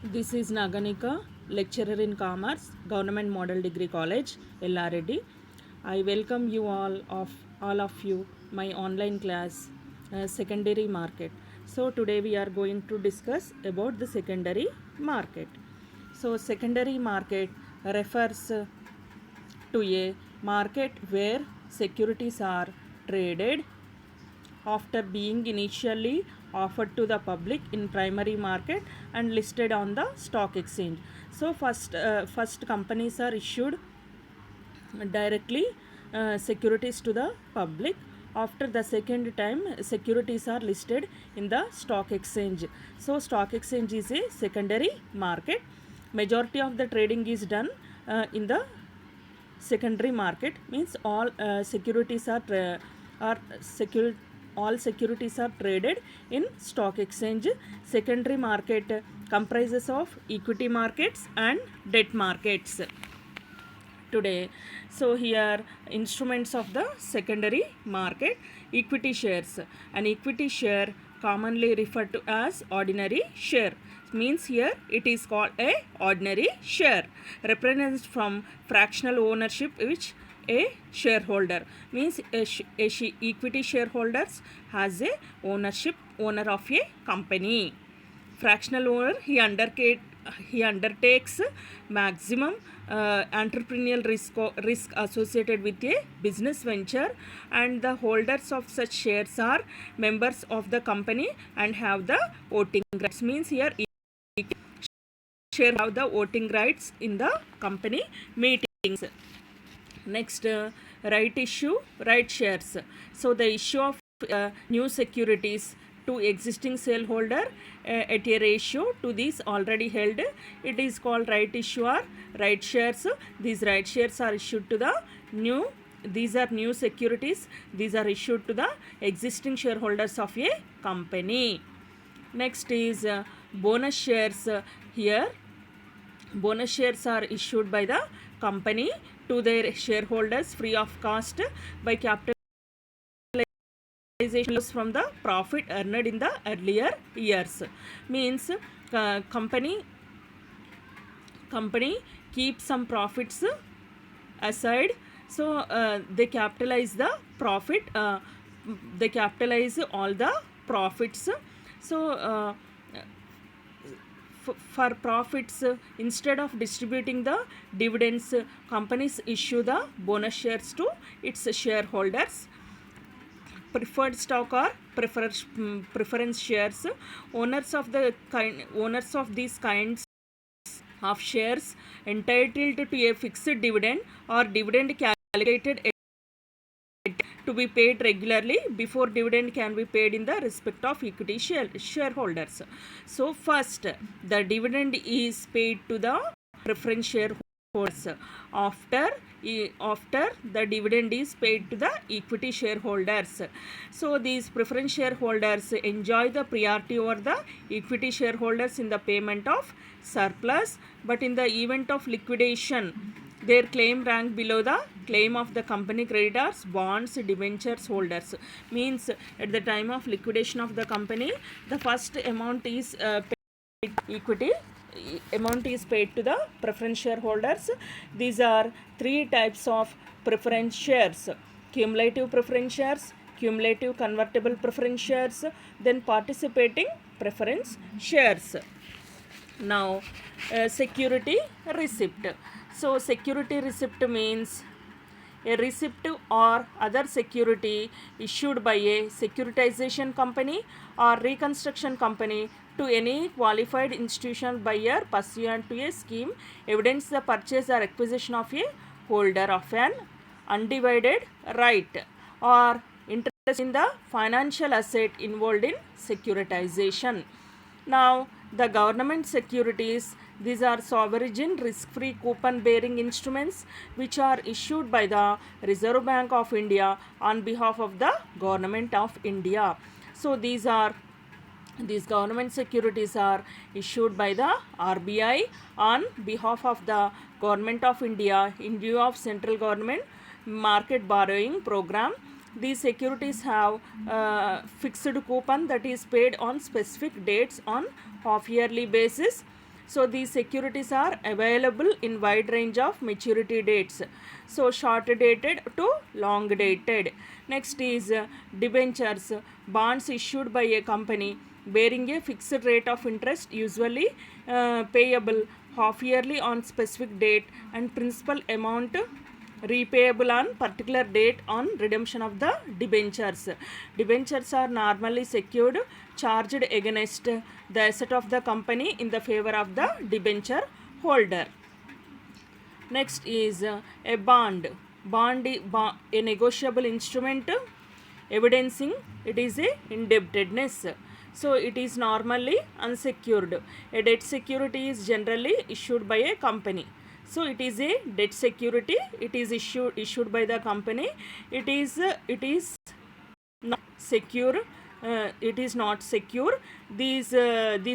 This is Naganika, lecturer in Commerce, Government Model Degree College, Ellareddy. I welcome you all of you my online class, secondary market. So today we are going to discuss about the secondary market. So secondary market refers to a market where securities are traded after being initially offered to the public in primary market and listed on the stock exchange. So first companies are issued directly securities to the public. After the second time securities are listed in the stock exchange. So stock exchange is a secondary market. Majority of the trading is done in the secondary market, means all securities are secure all securities are traded in stock exchange. Secondary market comprises of equity markets and debt markets today. So here instruments of the secondary market. Equity shares. An equity share commonly referred to as ordinary share, means here it is called a ordinary share, represents from fractional ownership which a shareholder, means equity shareholders has a owner of a company. Fractional owner, he undertakes maximum entrepreneurial risk associated with a business venture, and the holders of such shares are members of the company and have the voting rights, means here share have the voting rights in the company meetings. Next, right shares. So the issue of new securities to existing shareholder at a ratio to these already held, it is called right issue or right shares. These right shares are issued to the new, these are new securities, these are issued to the existing shareholders of a company. Next is bonus shares. Here bonus shares are issued by the company to their shareholders free of cost by capitalization from the profit earned in the earlier years, means company keeps some profits aside. So they capitalize the profit, they capitalize all the profits. So for profits, instead of distributing the dividends, companies issue the bonus shares to its shareholders. Preferred stock or preference shares. Owners of these kinds of shares entitled to a fixed dividend or dividend calculated to be paid regularly before dividend can be paid in the respect of equity shareholders. So first the dividend is paid to the preference shareholders. After the dividend is paid to the equity shareholders. So these preference shareholders enjoy the priority over the equity shareholders in the payment of surplus, but in the event of liquidation their claim rank below the claim of the company creditors, bonds, debentures holders, means at the time of liquidation of the company the first amount is paid equity amount is paid to the preference shareholders. These are three types of preference shares: cumulative preference shares, cumulative convertible preference shares, then participating preference shares. Now security receipt. So security receipt means a receipt or other security issued by a securitization company or reconstruction company to any qualified institution buyer pursuant to a scheme evidence the purchase or acquisition of a holder of an undivided right or interest in the financial asset involved in securitization. Now, the government securities, these are sovereign risk-free coupon-bearing instruments which are issued by the Reserve Bank of India on behalf of the Government of India. So these government securities are issued by the RBI on behalf of the Government of India in view of central government market borrowing program. These securities have fixed coupon that is paid on specific dates on half yearly basis. So these securities are available in wide range of maturity dates. So short dated to long dated. Next is debentures, bonds issued by a company bearing a fixed rate of interest, usually payable half yearly on specific date, and principal amount repayable on particular date on redemption of the debentures. Debentures are normally secured, charged against the asset of the company in the favor of the debenture holder. Next is a bond. A negotiable instrument evidencing it is a indebtedness. So it is normally unsecured. A debt security is generally issued by a company. So it is a debt security. It is issued by the company. It is not secure. It is not secure. These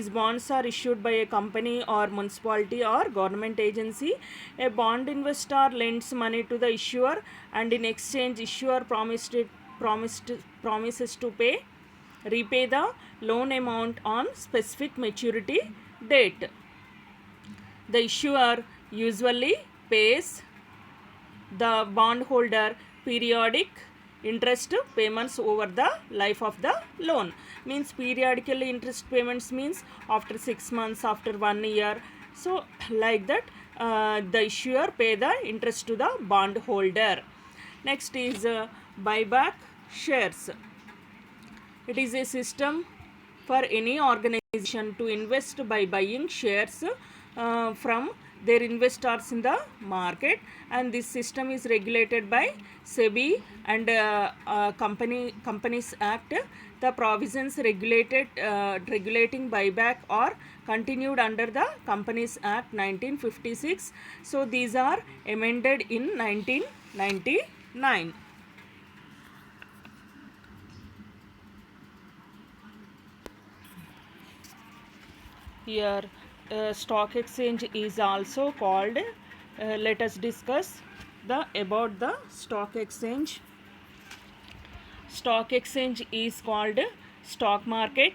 bonds are issued by a company or municipality or government agency. A bond investor lends money to the issuer, and in exchange issuer promises to repay the loan amount on specific maturity date. The issuer usually pays the bondholder periodic interest payments over the life of the loan. Means periodically interest payments means after 6 months, after 1 year. So like that the issuer pay the interest to the bondholder. Next is buyback shares. It is a system for any organization to invest by buying shares from their investors in the market, and this system is regulated by SEBI and Companies Act. The provisions regulating buyback are continued under the Companies Act 1956. So these are amended in 1999. Here stock exchange is also called. Let us discuss about the stock exchange. Stock exchange is called stock market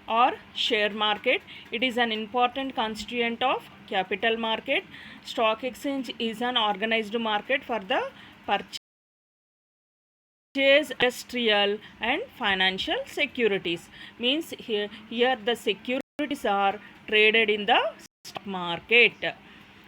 or share market. It is an important constituent of capital market. Stock exchange is an organized market for the purchase industrial and financial securities. Means here the securities are traded in the stock market.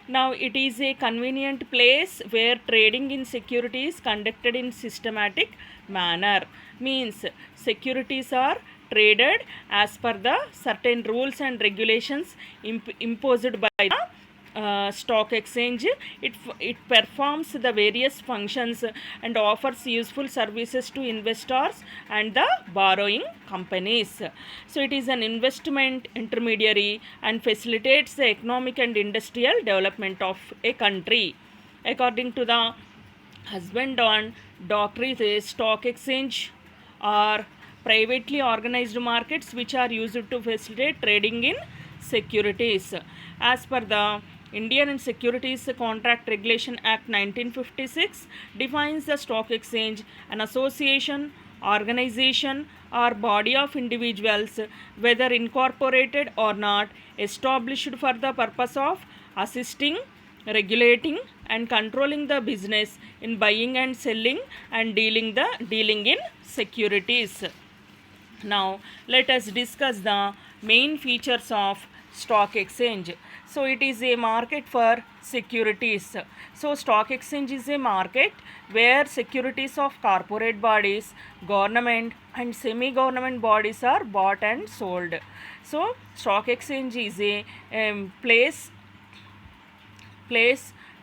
Now it is a convenient place where trading in securities conducted in systematic manner. Means securities are traded as per the certain rules and regulations imposed by the stock exchange. It performs the various functions and offers useful services to investors and the borrowing companies. So it is an investment intermediary and facilitates the economic and industrial development of a country. According to the husband on doctrine, stock exchange are privately organized markets which are used to facilitate trading in securities. As per the Indian and Securities Contract Regulation Act 1956 defines the stock exchange an association, organization or body of individuals, whether incorporated or not, established for the purpose of assisting, regulating and controlling the business in buying and selling and dealing in securities. Now let us discuss the main features of stock exchange. So it is a market for securities. So stock exchange is a market where securities of corporate bodies, government and semi-government bodies are bought and sold. So stock exchange is a place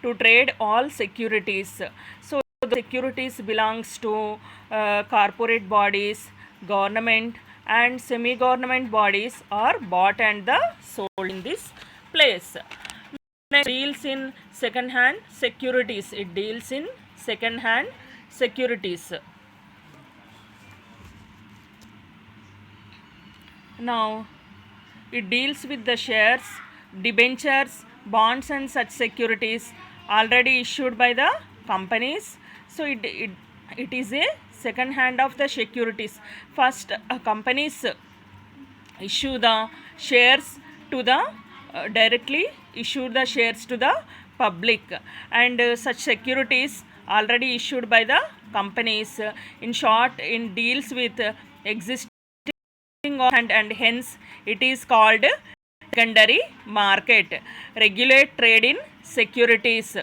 to trade all securities. So the securities belongs to corporate bodies, government and semi-government bodies are bought and sold in this place. Next, deals in second-hand securities. It deals in second-hand securities. Now it deals with the shares, debentures, bonds and such securities already issued by the companies. So it is a second hand of the securities. First companies issue the shares to the directly issue the shares to the public, and such securities already issued by the companies. In short, in deals with existing and hence it is called secondary market. Regulate trade in securities.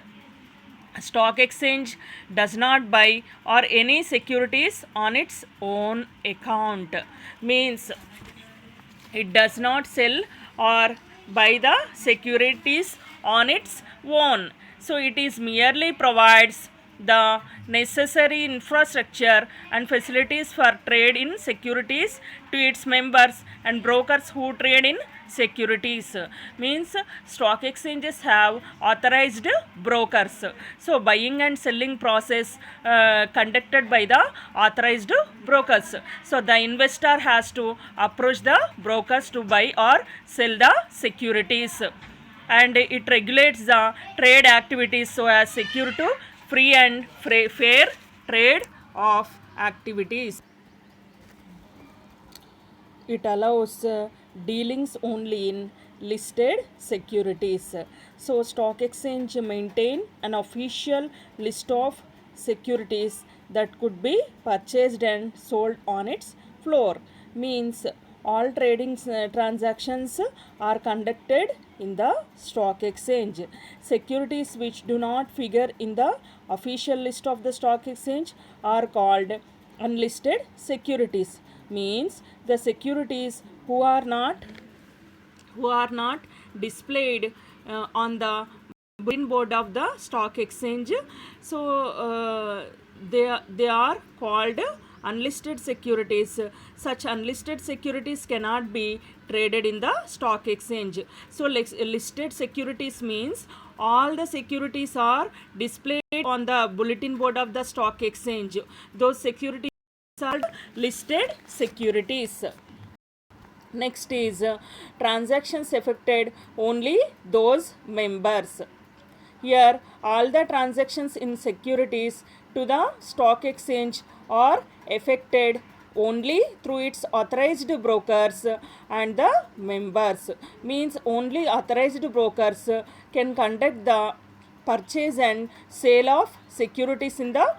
Stock exchange does not buy or any securities on its own account, means it does not sell or buy the securities on its own. So it is merely provides the necessary infrastructure and facilities for trade in securities to its members and brokers who trade in securities. Means stock exchanges have authorized brokers. So buying and selling process conducted by the authorized brokers. So the investor has to approach the brokers to buy or sell the securities, and it regulates the trade activities so as secure to free and fair trade of activities. It allows dealings only in listed securities. So stock exchange maintain an official list of securities that could be purchased and sold on its floor, means all trading transactions are conducted in the stock exchange. Securities which do not figure in the official list of the stock exchange are called unlisted securities, means the securities who are not displayed on the bulletin board of the stock exchange. So they are called unlisted securities. Such unlisted securities cannot be traded in the stock exchange. So listed securities means all the securities are displayed on the bulletin board of the stock exchange. Those securities are listed securities. Next is transactions affected only those members. Here all the transactions in securities to the stock exchange are affected only through its authorized brokers and the members, means only authorized brokers can conduct the purchase and sale of securities in the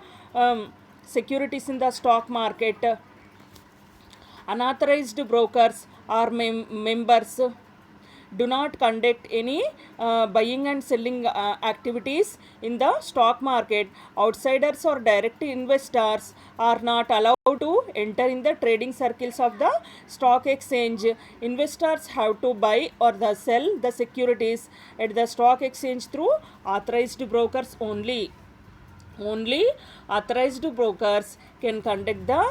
stock market. Unauthorized brokers or members do not conduct any buying and selling activities in the stock market. Outsiders or direct investors are not allowed to enter in the trading circles of the stock exchange. Investors have to buy or sell the securities at the stock exchange through authorized brokers only. Only authorized brokers can conduct the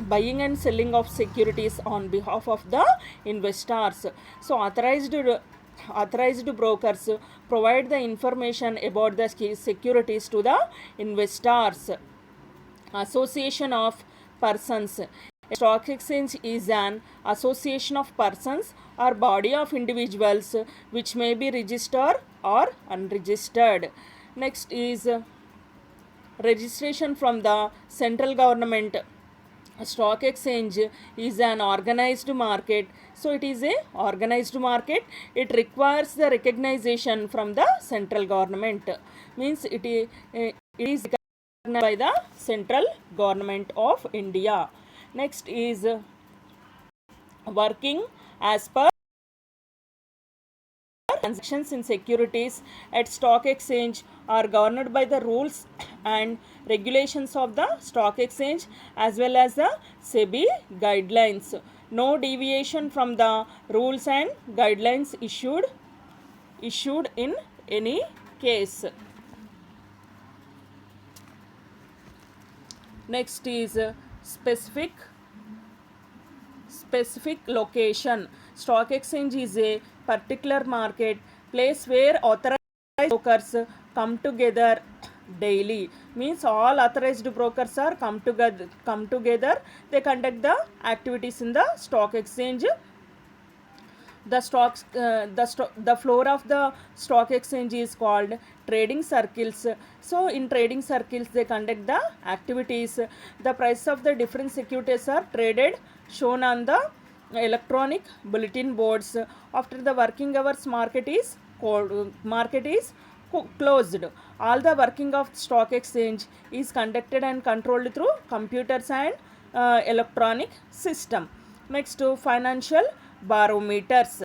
buying and selling of securities on behalf of the investors. So authorized brokers provide the information about the securities to the investors. Association of persons. A stock exchange is an association of persons or body of individuals which may be registered or unregistered. Next is registration from the central government. A stock exchange is an organized market. So it is a organized market. It requires the recognition from the central government, means it is recognized by the central government of India. Next is working as per transactions in securities at stock exchange are governed by the rules and regulations of the stock exchange as well as the SEBI guidelines. No deviation from the rules and guidelines issued in any case. Next is specific location. Stock exchange is a particular market place where authorized brokers come together daily, means all authorized brokers are come together. They conduct the activities in the stock exchange. The floor of the stock exchange is called trading circles. So in trading circles they conduct the activities. The price of the different securities are traded, shown on the electronic bulletin boards. After the working hours, market is closed. All the working of stock exchange is conducted and controlled through computers and electronic system. Next, financial barometers.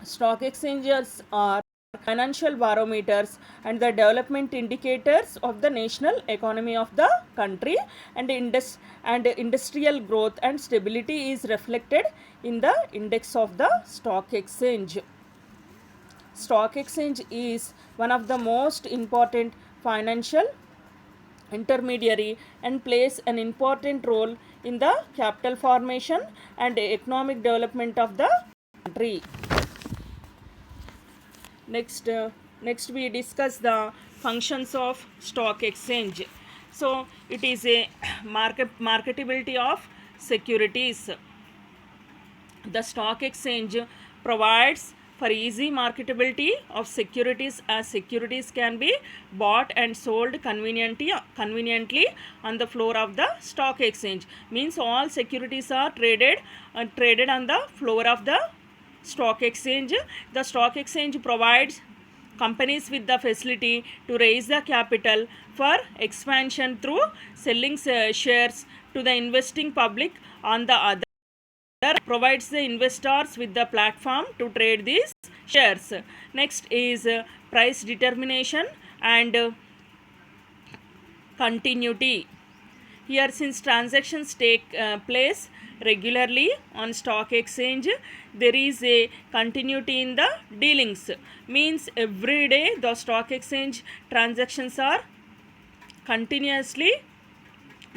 Stock exchanges are financial barometers and the development indicators of the national economy of the country, and industrial growth and stability is reflected in the index of the stock exchange. Stock exchange is one of the most important financial intermediary and plays an important role in the capital formation and economic development of the country. Next we discuss the functions of stock exchange. So it is a marketability of securities. The stock exchange provides for easy marketability of securities, as securities can be bought and sold conveniently on the floor of the stock exchange. Means all securities are traded on the floor of the stock exchange. The stock exchange provides companies with the facility to raise the capital for expansion through selling shares to the investing public. On the other, provides the investors with the platform to trade these shares. Next is price determination and continuity. Here, since transactions take place regularly on stock exchange, there is a continuity in the dealings. Means every day the stock exchange transactions are continuously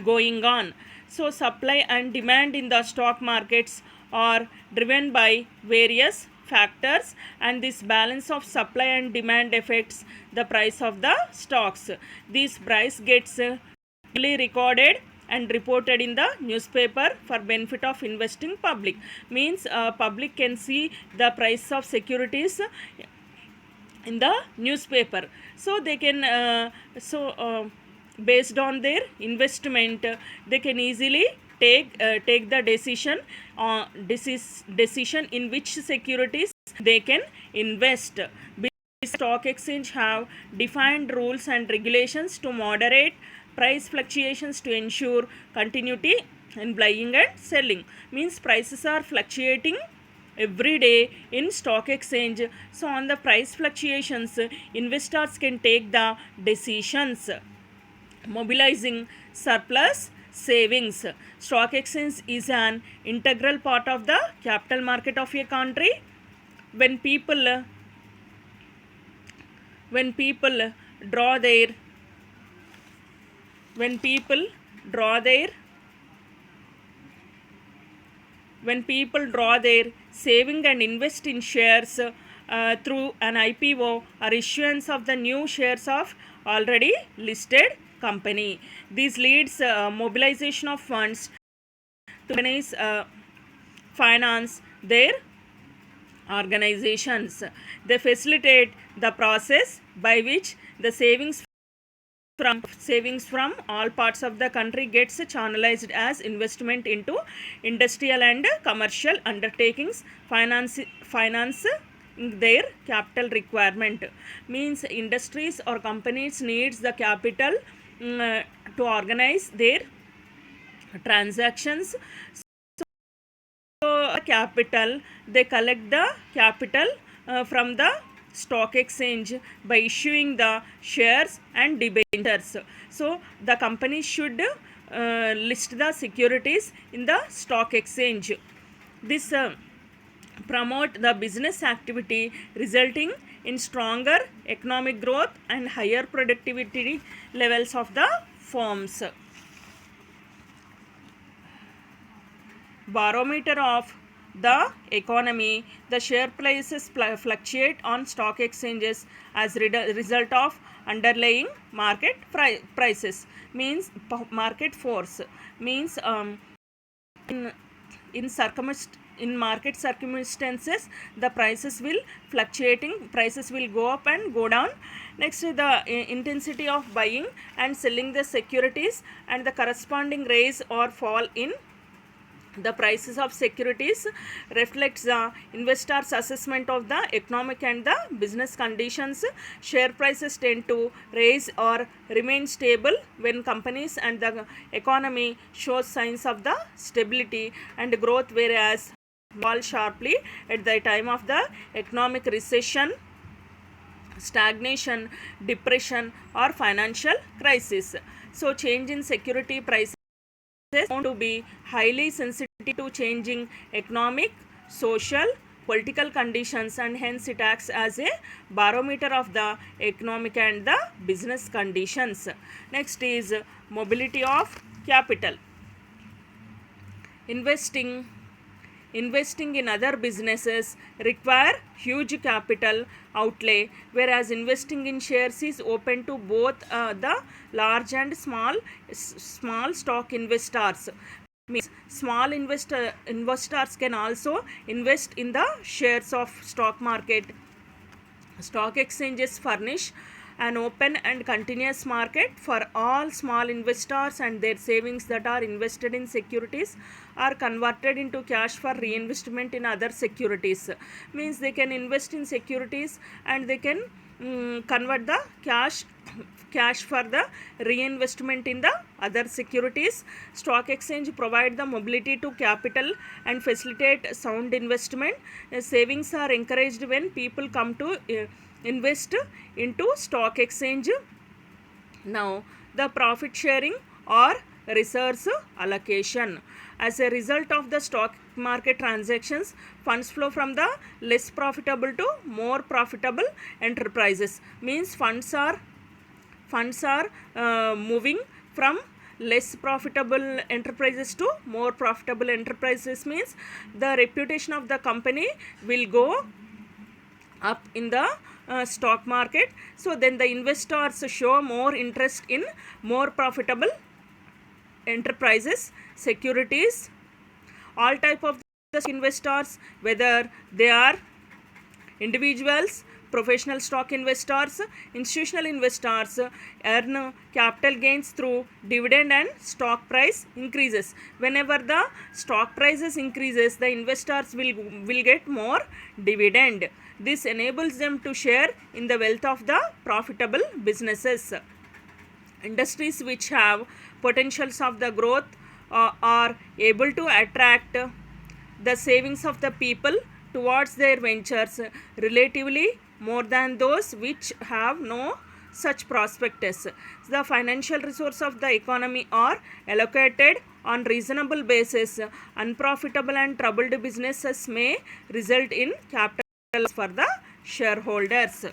going on. So supply and demand in the stock markets are driven by various factors, and this balance of supply and demand affects the price of the stocks. This price gets recorded and reported in the newspaper for benefit of investing public. Means public can see the price of securities in the newspaper, so they can based on their investment they can easily take the decision in which securities they can invest. Stock exchange have defined rules and regulations to moderate price fluctuations to ensure continuity in buying and selling. Means prices are fluctuating every day in stock exchange, so on the price fluctuations investors can take the decisions, mobilizing surplus savings. Stock exchange is an integral part of the capital market of a country. When people draw their saving and invest in shares through an IPO or issuance of the new shares of already listed company. This leads mobilization of funds to finance their organizations. They facilitate the process by which the savings from all parts of the country gets channelized as investment into industrial and commercial undertakings, finance their capital requirement. Means industries or companies needs the capital to organize their transactions. So capital, they collect the capital from the stock exchange by issuing the shares and debentures. So the company should list the securities in the stock exchange. This promote the business activity, resulting in stronger economic growth and higher productivity levels of the firms. Barometer of the economy. The share prices fluctuate on stock exchanges as result of underlying market prices. Means market force. Means in market circumstances the prices will prices will go up and go down. Next, the intensity of buying and selling the securities and the corresponding rise or fall in The prices of securities reflects the investors' assessment of the economic and the business conditions. Share prices tend to rise or remain stable when companies and the economy shows signs of the stability and growth, whereas fall sharply at the time of the economic recession, stagnation, depression, or financial crisis. So change in security prices found to be highly sensitive to changing economic, social, political conditions, and hence it acts as a barometer of the economic and the business conditions. Next is mobility of capital. Investing in other businesses require huge capital outlay, whereas investing in shares is open to both the large and small stock investors. Means small investors can also invest in the shares of stock market. Stock exchanges furnish an open and continuous market for all small investors, and their savings that are invested in securities are converted into cash for reinvestment in other securities. Means they can invest in securities and they can convert the cash for the reinvestment in the other securities. Stock exchange provide the mobility to capital and facilitate sound investment. Savings are encouraged when people come to invest into stock exchange. Now the profit sharing or resource allocation. As a result of the stock market transactions, funds flow from the less profitable to more profitable enterprises. Means funds are moving from less profitable enterprises to more profitable enterprises. Means the reputation of the company will go up in the stock market. So then the investors show more interest in more profitable enterprises, securities. All type of the investors, whether they are individuals, professional stock investors, institutional investors, earn capital gains through dividend and stock price increases. Whenever the stock prices increases, the investors will get more dividend. This enables them to share in the wealth of the profitable businesses. Industries which have potentials of the growth are able to attract the savings of the people towards their ventures relatively more than those which have no such prospectus. The financial resources of the economy are allocated on reasonable basis. Unprofitable and troubled businesses may result in capital for the shareholders.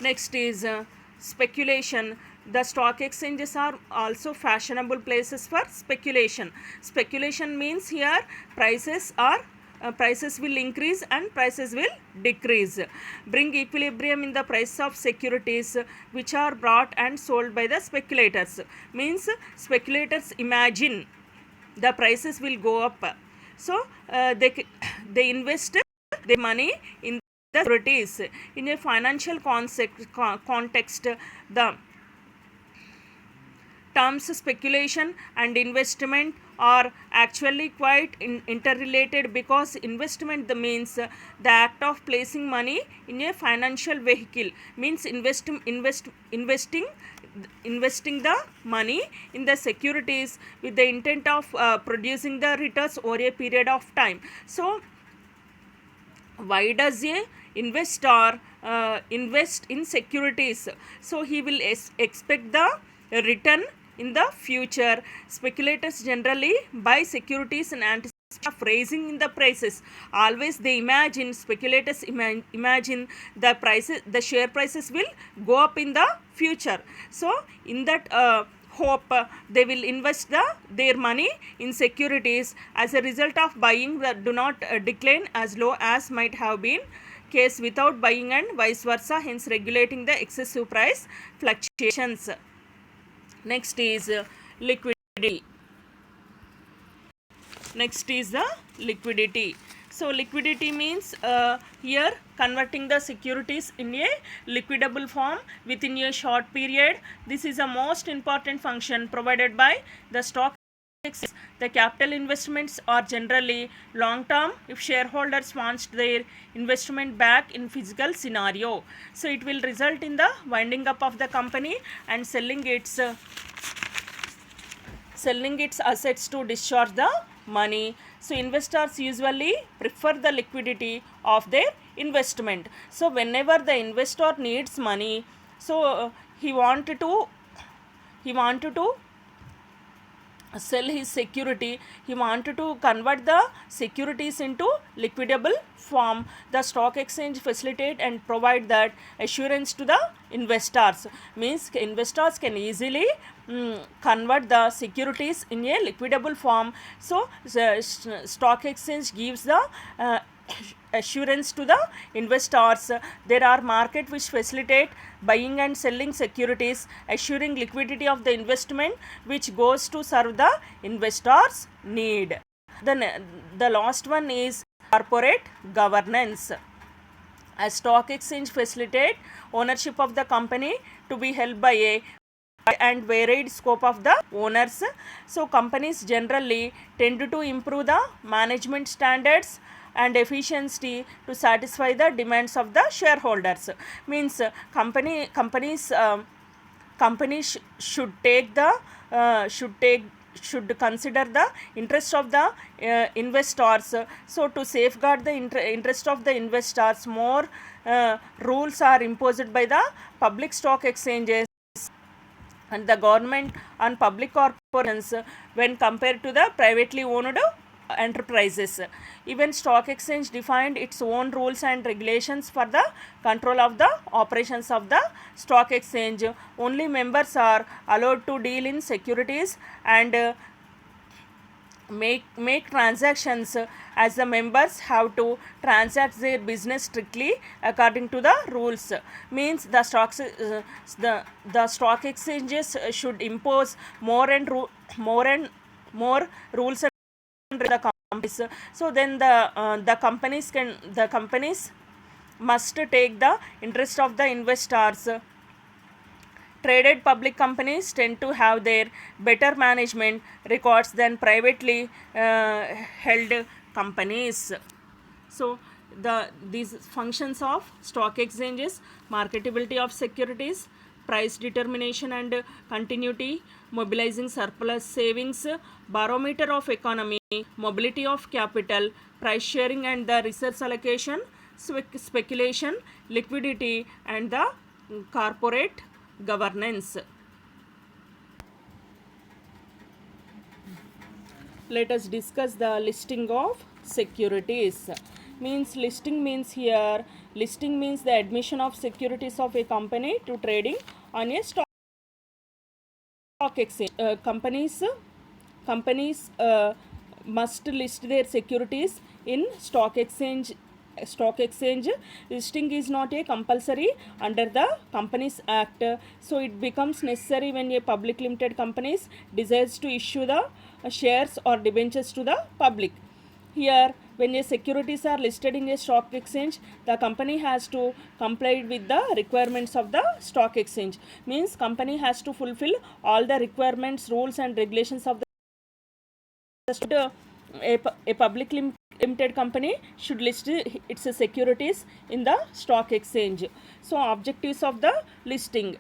Next is speculation. The stock exchanges are also fashionable places for speculation. Speculation means here prices will increase and prices will decrease. Bring equilibrium in the price of securities which are bought and sold by the speculators. Means speculators imagine the prices will go up. So they invest their money in the securities. In a financial context, the terms speculation and investment are actually quite interrelated, because investment means the act of placing money in a financial vehicle. Means investing the money in the securities with the intent of producing the returns over a period of time. So why does a investor invest in securities? So he will expect the return in the future. Speculators generally buy securities in anticipation of raising in the prices. Always they imagine, speculators imagine the share prices will go up in the future. So in that hope they will invest their money in securities. As a result of buying, that do not decline as low as might have been case without buying, and vice versa, hence regulating the excessive price fluctuations. Next is liquidity. Next is the liquidity. So liquidity means here converting the securities in a liquidable form within a short period. This is a most important function provided by the stock The capital investments are generally long term if shareholders wants their investment back in physical scenario. So it will result in the winding up of the company and selling its assets to discharge the money. So investors usually prefer the liquidity of their investment. So whenever the investor needs money, so he wanted to sell his security, he wanted to convert the securities into liquidable form. The stock exchange facilitate and provide that assurance to the investors. Means investors can easily convert the securities in a liquidable form. So the stock exchange gives the assurance to the investors. There are market which facilitate buying and selling securities, assuring liquidity of the investment which goes to serve the investors need. The last one is corporate governance. A stock exchange facilitate ownership of the company to be held by a and varied scope of the owners. So companies generally tend to improve the management standards and efficiency to satisfy the demands of the shareholders. Means companies should consider the interest of the investors. So to safeguard the interest of the investors, more rules are imposed by the public stock exchanges and the government on public corporations when compared to the privately owned enterprises. Even stock exchange defined its own rules and regulations for the control of the operations of the stock exchange. Only members are allowed to deal in securities and make transactions, as the members have to transact their business strictly according to the rules. Means the stock exchanges should impose more and more rules and the companies. So then the companies must take the interest of the investors. Traded public companies tend to have their better management records than privately held companies. So these functions of stock exchanges: marketability of securities, price determination and continuity, mobilizing surplus savings, barometer of economy, mobility of capital, price sharing and the research allocation, speculation, liquidity and the corporate governance. Let us discuss the listing of securities. Means listing means the admission of securities of a company to trading on a stock exchange. Companies must list their securities in stock exchange. Listing is not a compulsory under the Companies Act, so it becomes necessary when a public limited companies desires to issue the shares or debentures to the public. Here, when a securities are listed in a stock exchange, the company has to comply with the requirements of the stock exchange. Means company has to fulfill all the requirements, rules and regulations of the a public limited company should list its securities in the stock exchange. So objectives of the listing: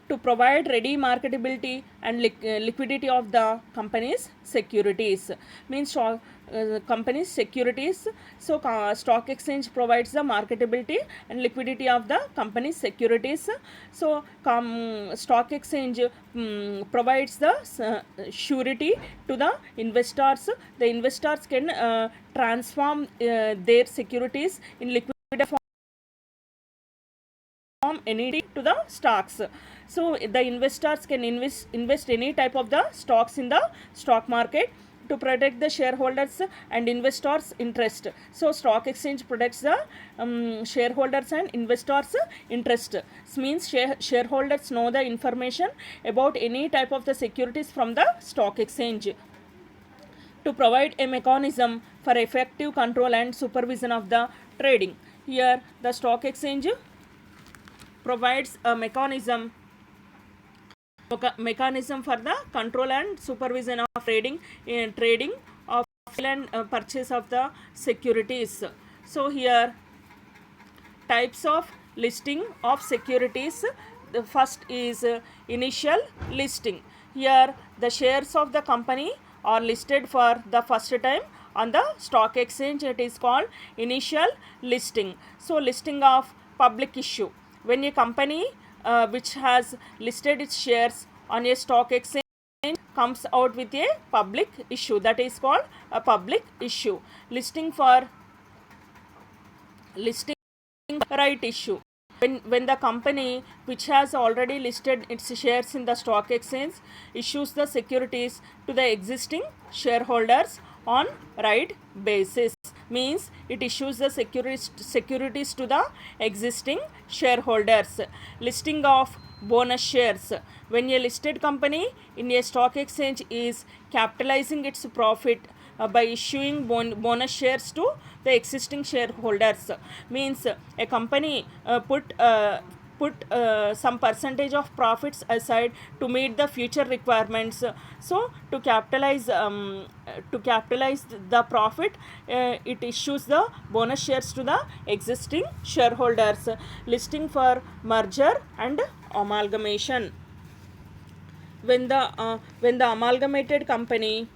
to provide ready marketability and liquidity of the company's securities. Means company's securities. So stock exchange provides the marketability and liquidity of the company's securities. So stock exchange provides the surety to the investors. The investors can transform their securities in liquid form any to the stocks. So the investors can invest any type of the stocks in the stock market to protect the shareholders and investors interest. So stock exchange protects the shareholders and investors interest. This means shareholders know the information about any type of the securities from the stock exchange. To provide a mechanism for effective control and supervision of the trading. Here the stock exchange provides a mechanism mechanism for the control and supervision of trading of sale and purchase of the securities. So here types of listing of securities. The first is initial listing. Here the shares of the company are listed for the first time on the stock exchange. It is called initial listing. So listing of public issue, when a company which has listed its shares on a stock exchange comes out with a public issue, that is called a public issue. Listing right issue, when the company which has already listed its shares in the stock exchange issues the securities to the existing shareholders on right basis, means it issues the securities to the existing shareholders. Listing of bonus shares, when a listed company in a stock exchange is capitalizing its profit by issuing bonus shares to the existing shareholders, means a company put some percentage of profits aside to meet the future requirements. So to capitalize the profit, it issues the bonus shares to the existing shareholders. Listing for merger and amalgamation, when the amalgamated company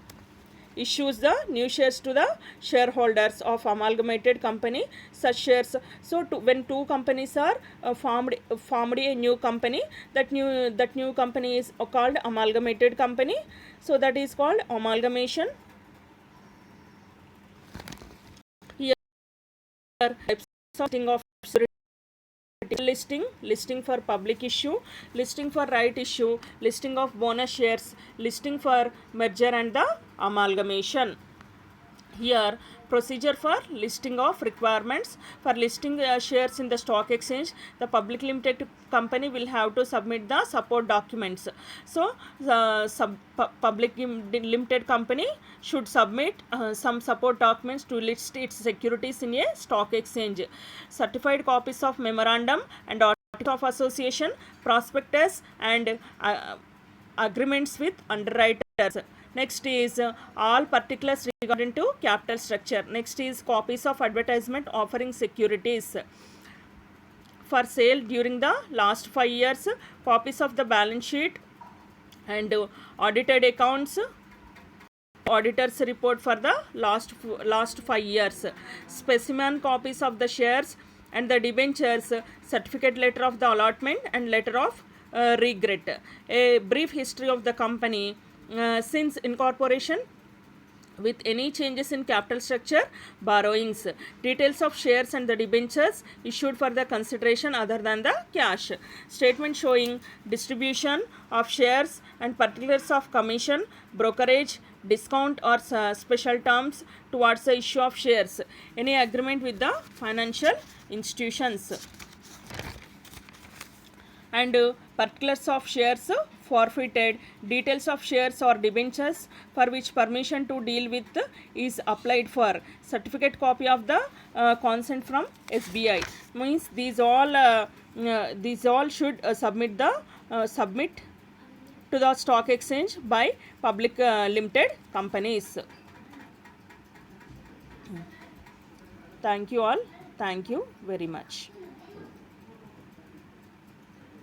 issues the new shares to the shareholders of amalgamated company, such shares. So when two companies are formed a new company, that new company is called amalgamated company. So that is called amalgamation. Here types of listing for public issue, listing for right issue, listing of bonus shares, listing for merger and the amalgamation. Here procedure for listing of requirements. For listing shares in the stock exchange, the public limited company will have to submit the support documents. So public limited company should submit some support documents to list its securities in a stock exchange. Certified copies of memorandum and articles of association, prospectus and agreements with underwriters. Next is all particulars regarding to capital structure. Next is copies of advertisement offering securities for sale during the last 5 years, copies of the balance sheet and audited accounts, auditor's report for the last 5 years, specimen copies of the shares and the debentures, certificate letter of the allotment and letter of regret, a brief history of the company since incorporation with any changes in capital structure, borrowings, details of shares and the debentures issued for the consideration other than the cash, statement showing distribution of shares and particulars of commission, brokerage, discount or special terms towards the issue of shares, any agreement with the financial institutions, and particulars of shares forfeited, details of shares or debentures for which permission to deal with is applied for, certificate copy of the consent from SBI. Means these all should submit to the stock exchange by public limited companies. Thank you all. Thank you very much.